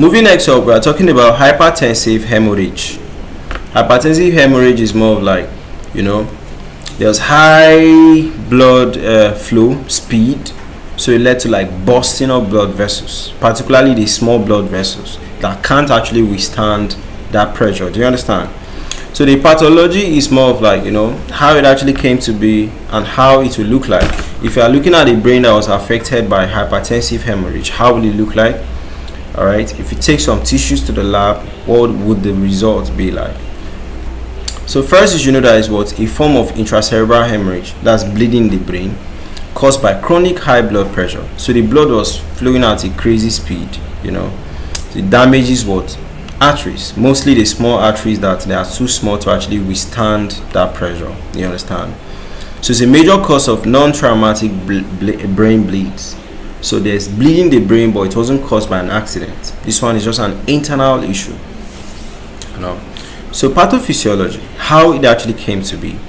Moving next up, we are talking about hypertensive hemorrhage. Hypertensive hemorrhage is more of like, there's high blood flow speed, so it led to like bursting of blood vessels, particularly the small blood vessels that can't actually withstand that pressure. Do you understand? So the pathology is more of like, how it actually came to be and how it will look like. If you are looking at a brain that was affected by hypertensive hemorrhage, how will it look like? All right, if you take some tissues to the lab, what would the result be like? So first, you should know that is what a form of intracerebral hemorrhage, that's bleeding in the brain, caused by chronic high blood pressure. So the blood was flowing at a crazy speed, So it damages what? Arteries, mostly the small arteries that they are too small to actually withstand that pressure. You understand? So it's a major cause of non-traumatic brain bleeds. So there's bleeding the brain, but it wasn't caused by an accident. This one is just an internal issue. So pathophysiology, how it actually came to be.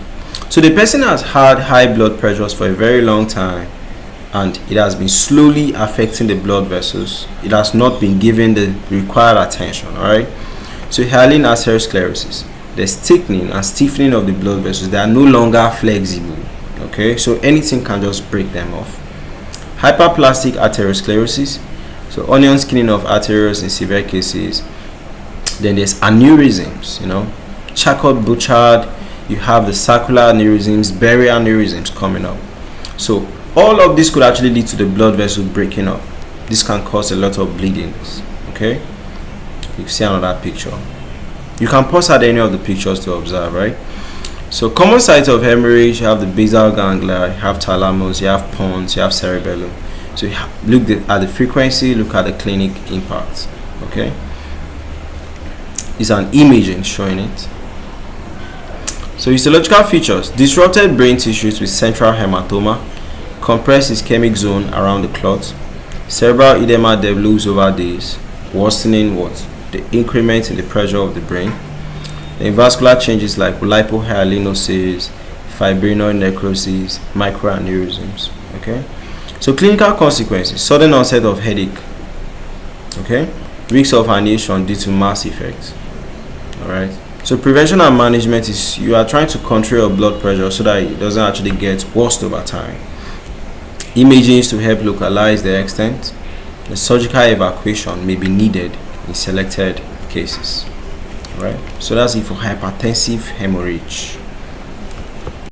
So the person has had high blood pressures for a very long time, and it has been slowly affecting the blood vessels. It has not been given the required attention. All right. So hyaline arteriosclerosis, there's thickening and stiffening of the blood vessels. They are no longer flexible. Okay, so anything can just break them off. Hyperplastic Arteriosclerosis, so onion skinning of arterioles in severe cases. Then there's aneurysms, Charcot-Bouchard, you have the circular aneurysms, barrier aneurysms coming up. So all of this could actually lead to the blood vessel breaking up. This can cause a lot of bleedings. Okay, you see another picture. You can pause at any of the pictures to observe, right? So common sites of hemorrhage, you have the basal ganglia, you have thalamus, you have pons, you have cerebellum. So you look at the frequency, look at the clinic impact. Okay, it's an imaging showing it. So histological features: disrupted brain tissues with central hematoma, compressed ischemic zone around the clot, cerebral edema develops over days, worsening the increment in the pressure of the brain. The vascular changes like lipohyalinosis, fibrinoid necrosis, microaneurysms. Okay, so clinical consequences: sudden onset of headache. Okay, risk of herniation due to mass effects. All right. So prevention and management is you are trying to control your blood pressure so that it doesn't actually get worse over time. Imaging is to help localize the extent. The surgical evacuation may be needed in selected cases. Right, so that's it for hypertensive hemorrhage.